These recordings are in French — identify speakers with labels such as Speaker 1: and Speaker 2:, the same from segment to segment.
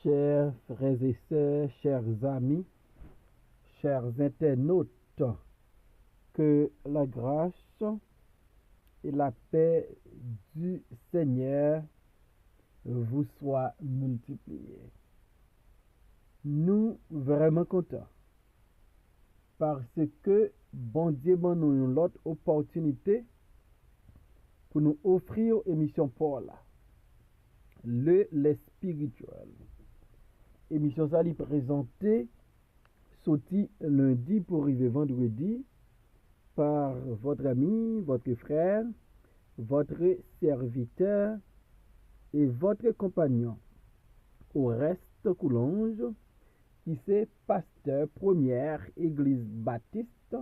Speaker 1: Chers frères et sœurs, chers amis, chers internautes, que la grâce et la paix du Seigneur vous soient multipliées. Nous vraiment contents parce que bon Dieu m'a nous l'autre opportunité pour nous offrir émission Paul, les spirituels. Émission ça lui présentée sorti lundi pour arriver vendredi par votre ami, votre frère, votre serviteur et votre compagnon. Au reste Coulonge, qui c'est pasteur première église baptiste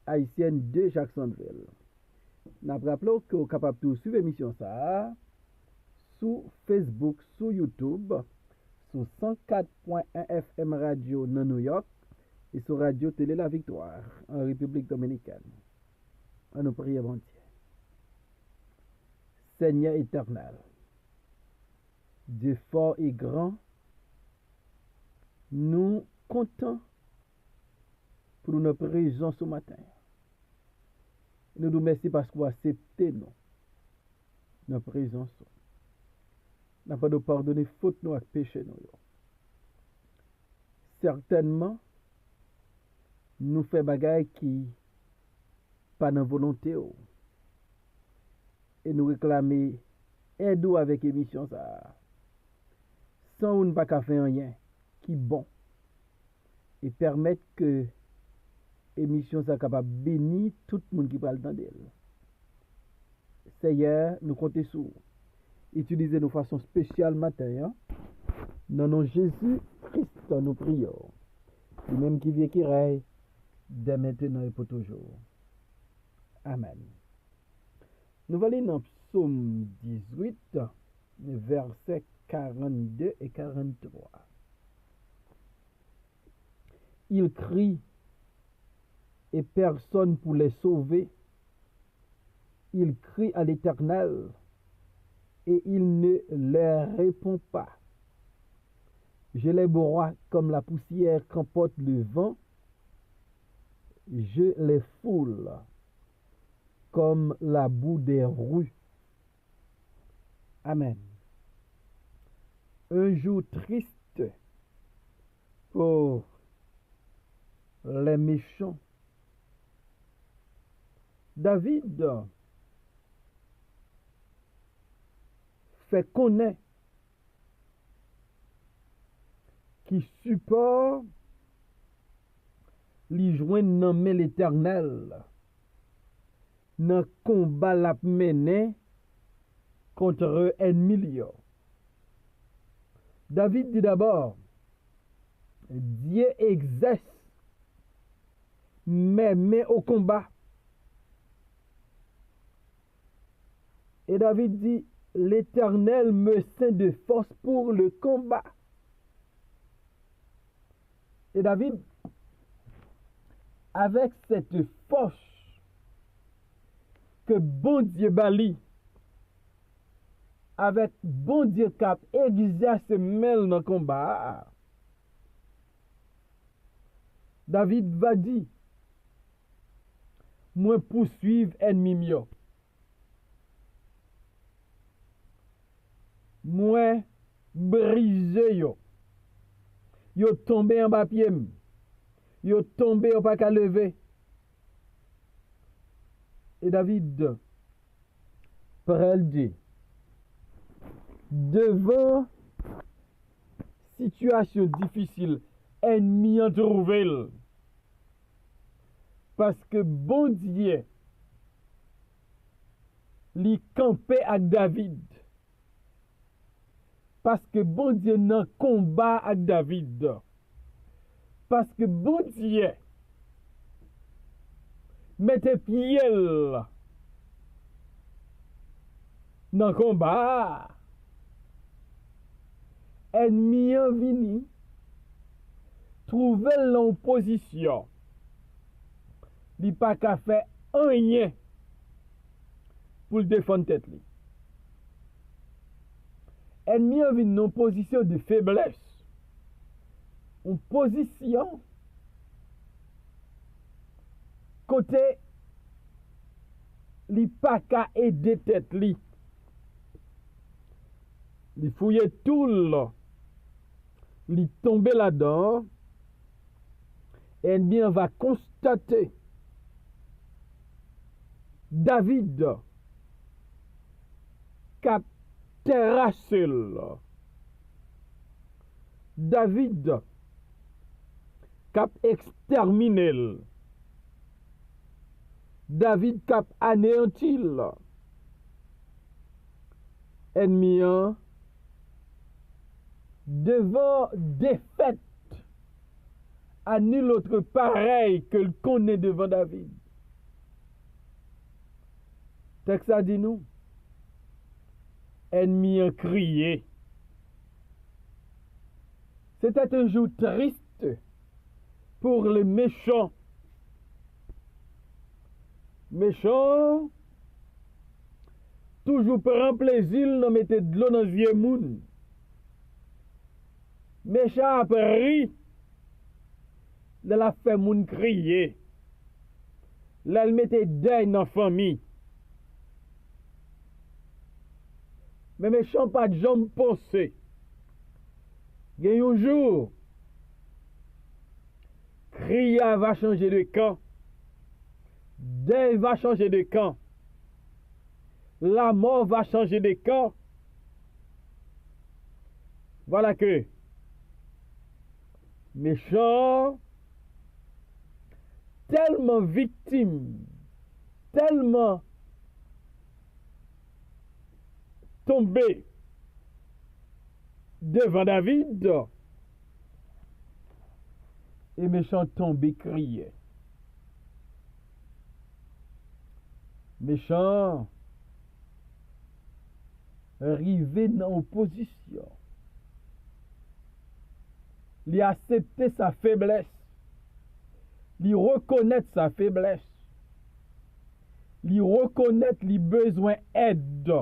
Speaker 1: haïtienne de Jacksonville. Nous rappelons que vous êtes capable de suivre l'émission ça sur Facebook, sur YouTube, sur 104.1 FM Radio dans New York et sur Radio Télé La Victoire en République Dominicaine. On nous prie, bon Dieu. Seigneur éternel, Dieu fort et grand, nous comptons pour notre présence ce matin. Nous nous remercions parce que vous acceptez notre présence. Nous pas de pardonner faute nous et péché nous. Certainement, nous faisons des choses qui pas dans volonté. Et nous réclamer aide avec émission ça. Sans ou ne pas faire rien qui bon et permettre que émission ça capable bénir tout le monde qui parle dans d'elle. Seigneur, nous comptons sur utiliser nos façons spéciales matin. Dans nom Jésus Christ, nous prions. Lui-même qui vient qui règne dès maintenant et pour toujours. Amen. Nous allons dans Psaume 18, versets 42 et 43. Il crie et personne pour les sauver. Il crie à l'Éternel et il ne leur répond pas. Je les broie comme la poussière qu'emporte le vent. Je les foule comme la boue des rues. Amen. Un jour triste pour les méchants. David fait connaître qui supporte li joindre nan men l'Éternel dans combat la mené contre ennemi. David dit d'abord, Dieu exerce mes mains au combat. Et David dit, l'Éternel me ceint de force pour le combat. Et David, avec cette force que bon Dieu bali, avec bon Dieu cap exerce mêle dans le combat, David va dire, moi poursuivre ennemi mio. Moi brise yo. Yo tombé en bas pied. Yo tombé au pas qu'à lever. Et David pral dit, devant situation difficile, ennemi en trouvé. Parce que bon Dieu li campé avec David. Parce que bon Dieu nan combat avec David. Parce que bon Dieu mette pied dans combat. Ennemi en vini trouver l'opposition. Li pas qu'à faire rien pour défendre tête li. ennemi a une position de faiblesse. Une position côté li pas qu'à aider tête li. Li fouiller tout là. Li tomber là-dedans. Ennemi va constater David qu'a terrassé là. David qu'a exterminé. David qu'a anéanti là. Ennemi devant défaite à nul autre pareil que le connaît devant David. Texte a dit nous, ennemi a crié. C'était un jour triste pour les méchants. Méchants, toujours prend plaisir de mettre de l'eau dans les yeux moun. Méchant a pris, de la fait moun crier. Là, il mettait deuil dans la famille. Mais méchant pas de jambes pensées. Il y a un jour, Cria va changer de camp. Deuil va changer de camp. La mort va changer de camp. Voilà que méchant, tellement victime, tellement tombé devant David, et méchant tombé criait. Méchant arrivé dans l'opposition. Il a accepté sa faiblesse. Il reconnaît sa faiblesse. Il reconnaît les besoins d'aide.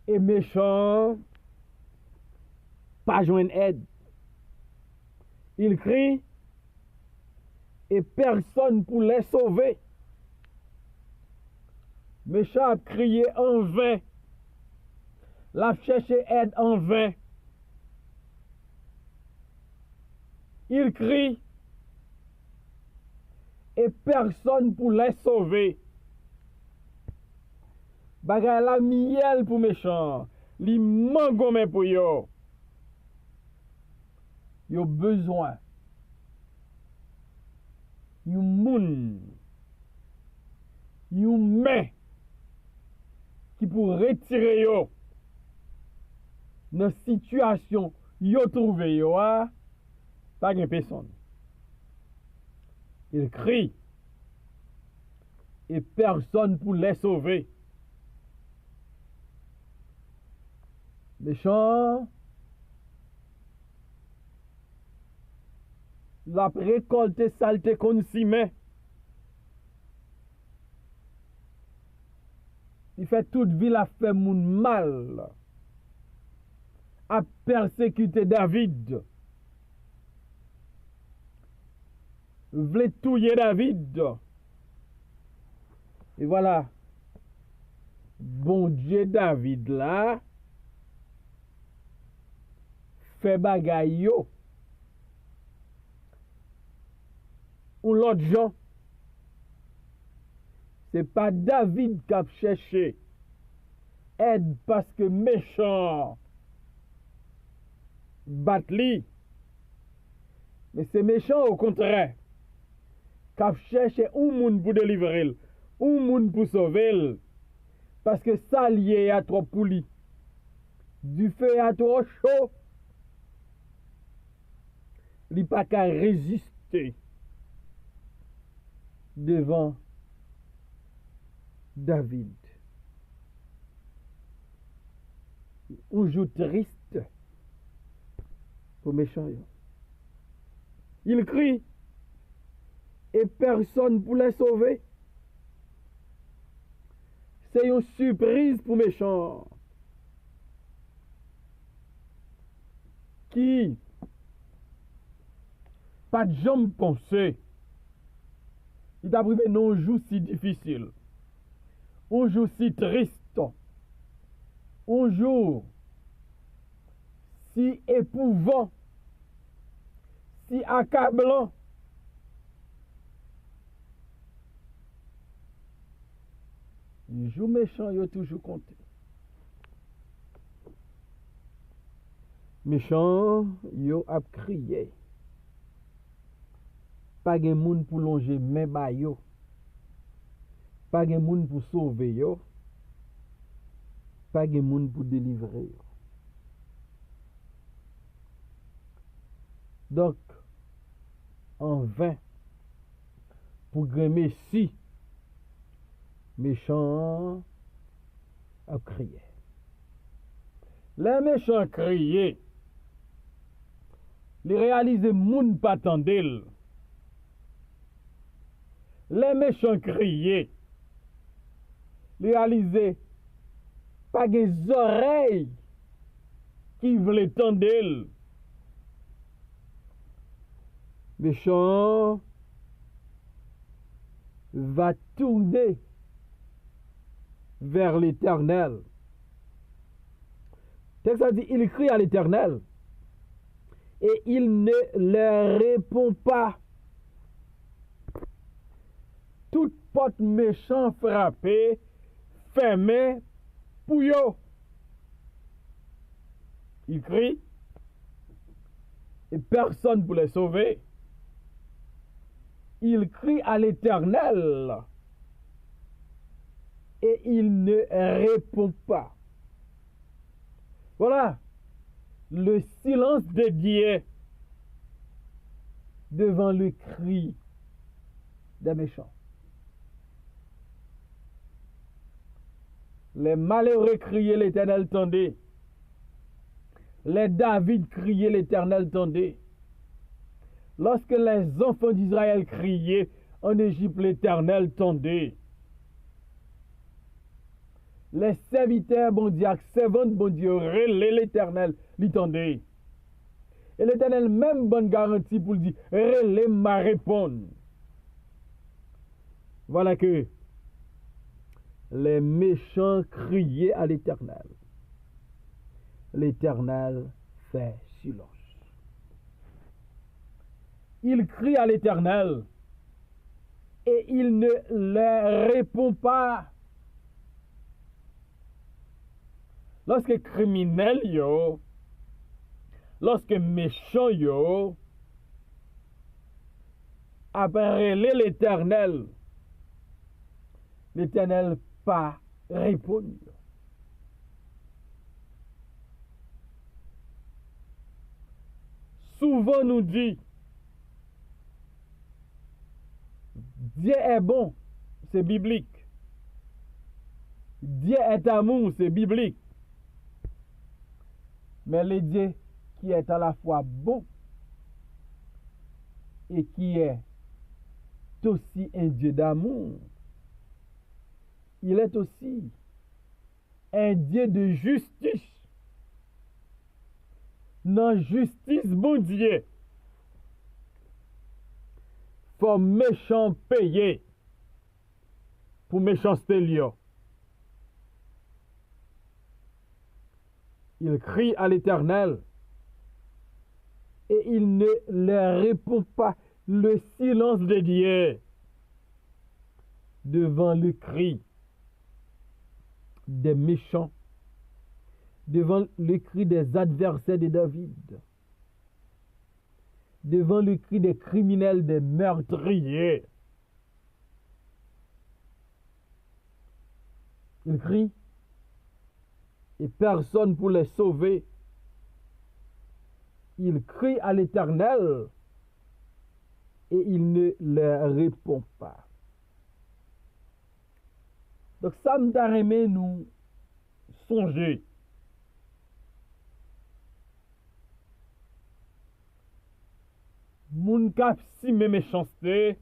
Speaker 1: Et méchant, pas joindre aide. Il crie et personne pour les sauver. Méchant a crié en vain. L'a cherché aide en vain. Il crie et personne pour les sauver. Bagay la miel pour méchant, li mangome pour yo. Yo besoin. Yon moun. Yon main qui pour retirer yo dans situation yo trouve yo a pas de personne. Il crie et personne pour les sauver. Méchant, la récolte saleté qu'on s'y met. Il fait toute ville a fait moun mal. A persécuté David. Vle touiller David. Et voilà. Bon Dieu David là. Fait bagay yo. Ou l'autre gens. C'est pas David qui a cherché aide parce que méchant bat li. Mais c'est méchant au contraire. Qui a cherché un moun pour délivrer, un moun pour sauver. Parce que ça lié à trop pour lui. Du feu à trop chaud. Il pas qu'à résister devant David. Un jour triste pour méchant. Il crie et personne pour les sauver. c'est une surprise pour méchant. Qui pas de jambes penser. Il t'a privé non jour si difficile. Un jour si triste. Un jour si épouvant. Si accablant. Les jours méchants, ils ont toujours compté. Méchants, ils ont crié. Pas de monde pour longer main ba yo. Pas de monde pour sauver yo. Pas de monde pour délivrer yo. Donc, en vain, pour grand Messie, méchant a crié. Les méchants criaient. Les réaliser moun pas tendel. Les méchants criaient. Les réaliser pas des oreilles qui voulaient tendel. Méchant va tourner vers l'Éternel. Texte a dit, il crie à l'Éternel et il ne leur répond pas. Toute porte méchant frappée, fermée, pour yo. Il crie et personne pour les sauver. Il crie à l'Éternel et il ne répond pas. Voilà le silence de Dieu devant le cri des méchants. Les malheureux criaient, l'Éternel tendait. Les David criaient, l'Éternel tendait. Lorsque les enfants d'Israël criaient en Égypte, l'Éternel tendait. Les serviteurs bon Dieu, servantes bon Dieu, relaient l'Éternel, l'entendait. Et l'Éternel même bonne garantie pour dire, relaie m'a répondre. Voilà que les méchants criaient à l'Éternel. L'Éternel fait silence. Il crie à l'Éternel et il ne leur répond pas. Lorsque criminel yo, lorsque méchant yo, apparaît l'Éternel, l'Éternel pas répond. Souvent nous dit, Dieu est bon, c'est biblique. Dieu est amour, c'est biblique. Mais le Dieu qui est à la fois bon et qui est aussi un Dieu d'amour, il est aussi un Dieu de justice. Non, justice, bon Dieu. Faut méchant payer pour méchanceté lion. Il crie à l'Éternel et il ne leur répond pas. Le silence de Dieu devant le cri des méchants, devant le cri des adversaires de David, devant le cri des criminels, des meurtriers. Il crie et personne pour les sauver. Il crie à l'Éternel et il ne leur répond pas. Donc ça me permet nous songer. Moun kap si me méchanceté,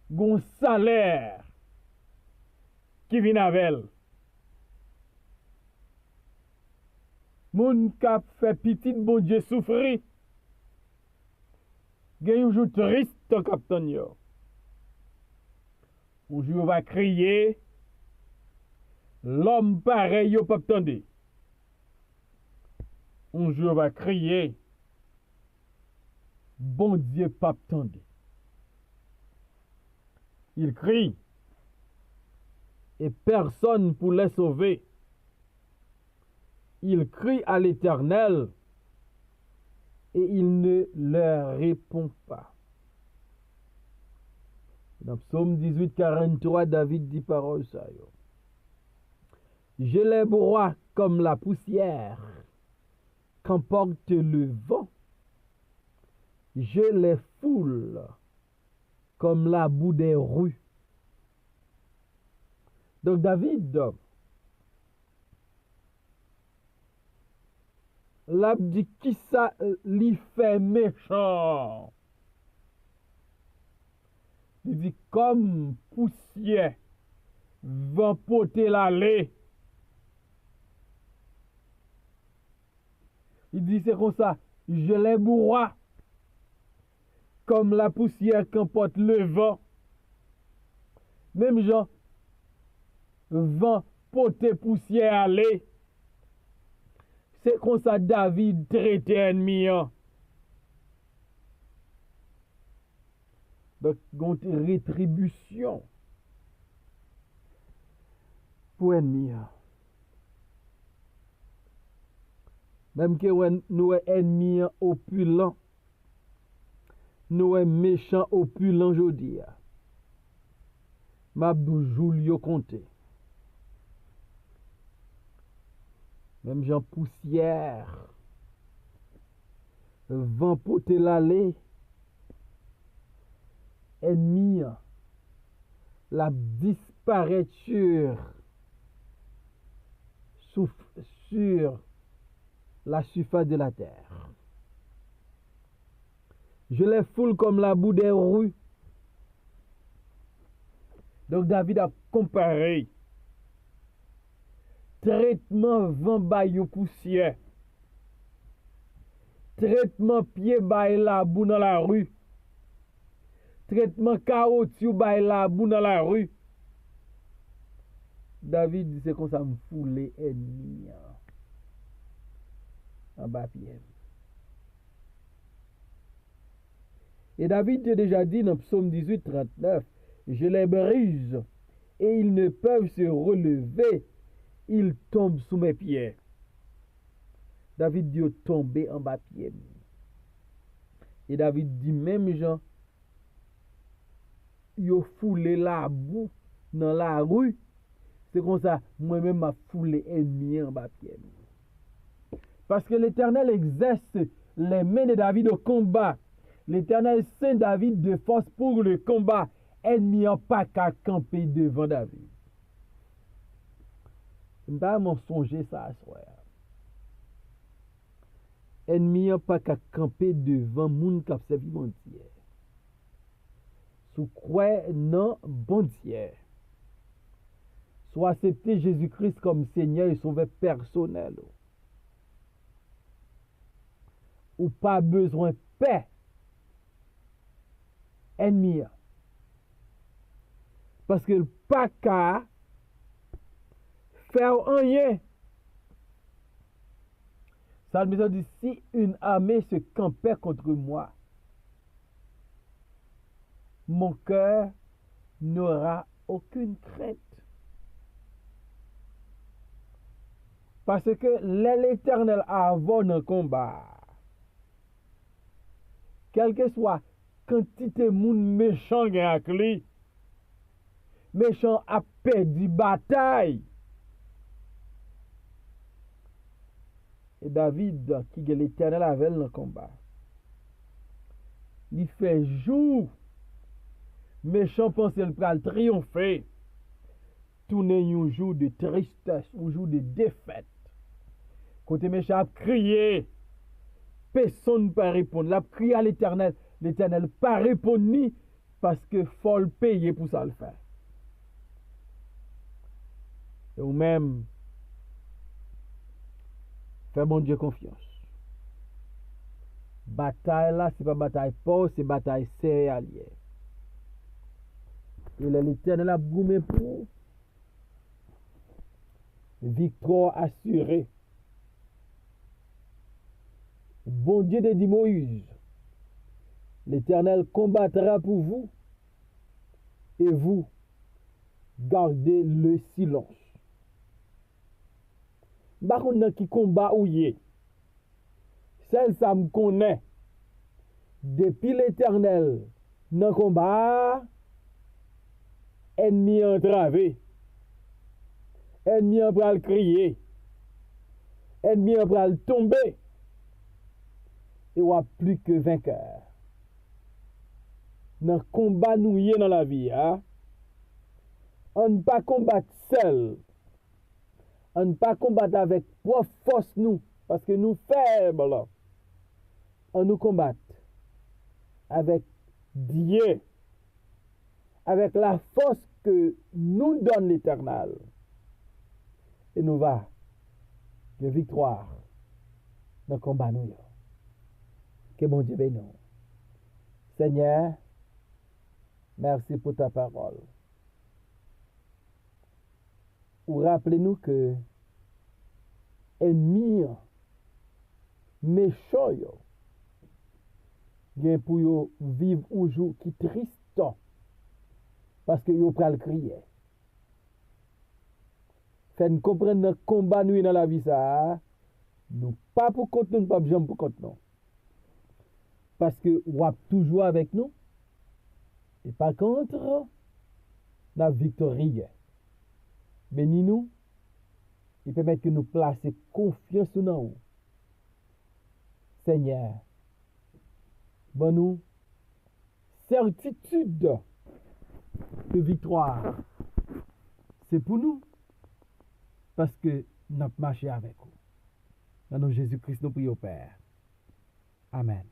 Speaker 1: gon salaire qui vient avec. Moun k'ap fait petit bon Dieu souffrir. Gen un jour triste capitaine yo. Un jour va crier. L'homme pareil yo pas attendre. Un jour va crier. Bon Dieu pas attendre. Il crie. Et personne pour les sauver. Il crie à l'Éternel et il ne leur répond pas. Dans Psaume 18, 43, David dit parole ça. Je les broie comme la poussière qu'emporte le vent. Je les foule comme la boue des rues. Donc David, l'a dit qui ça lui fait méchant. Il dit comme poussière va porter l'allée. Il dit c'est comme ça, je les broie comme la poussière qu'emporte le vent. Même genre, vent porter poussière aller. C'est comme ça David traite ennemi. Donc, une rétribution pour ennemi. Même que nous sommes ennemis opulents, nous sommes méchants opulents aujourd'hui. Mabdou Julio Conté. Même Jean poussière, vent poté l'allée, ennemi, la disparaître sur la surface de la terre. Je les foule comme la boue des rues. Donc David a comparé traitement vent baillou poussière, traitement pied bail la boue dans la rue, traitement caoutchouc bail la boue dans la rue. David dit c'est comme ça me foule ennemi en bas pied. Et David a déjà dit dans Psaume 18, 39, je les brise et ils ne peuvent se relever. Il tombe sous mes pieds. David dit tomber en bas pied. Et David dit même Jean, yo foulé la boue dans la rue. C'est comme ça, moi-même m'a foulé ennemi en bas pied. Parce que l'Éternel exerce les mains de David au combat. L'Éternel saint David de force pour le combat. Ennemi en pas qu'à camper devant David. Je ne vais pas m'en songer ça à soir. Ennemi n'a pas qu'à camper devant moun qui a servi bon Dieu. Sous quoi non bon Dieu. Soit accepter Jésus-Christ comme Seigneur et Sauveur personnel. Ou pas besoin de paix. Ennemi. Parce que le pas qu'à faire rien. Ça veut dire si une armée se campait contre moi, mon cœur n'aura aucune crainte. Parce que l'Éternel avant un combat, quel que soit quantité moun méchant avec lui, méchant a perdu bataille. Et David, qui est l'Éternel avec le combat, il fait jour, méchant pense qu'il va triompher, tourner un jour de tristesse, un jour de défaite. Côté méchant a crié, personne ne peut répondre. Il a crié à l'Éternel, l'Éternel ne peut pas répondre parce que faut le payer pour ça le faire. Et ou même, fais mon Dieu confiance. Bataille là, c'est pas bataille pauvre, c'est bataille céréalière. Et l'Éternel a goumé pour victoire assurée. Bon Dieu de dit Moïse, l'Éternel combattra pour vous et vous gardez le silence. Par contre, qui combat ou yé, celle ça me connaît. Depuis l'Éternel, dans le combat, ennemi entravé, ennemi en pral crier, ennemi en pral tomber, et ou a plus que vainqueur. Dans le combat nous y est dans la vie, hein? On ne pas combattre seul. On ne pas combattre avec propre force nous, parce que nous faibles. On nous combat avec Dieu, avec la force que nous donne l'Éternel. Et nous va de victoire dans le combat nous. Que bon Dieu bénisse. Seigneur, merci pour ta parole. Ou rappelez-nous que ennemi méchant bien pour yo vivre un jour qui triste parce que yo pral crier. Fait comprendre notre combat nous dans la vie ça, nous pas pour compte nous, pas jamais pour compte nous. Parce que ou toujours avec nous. Et par contre, la victoire. Bénis-nous. Il permet que nous placer confiance en nous. Seigneur, bon nous, certitude de victoire. C'est pour nous. Parce que nous avons marché avec vous. Dans le nom de Jésus-Christ, nous prions au Père. Amen.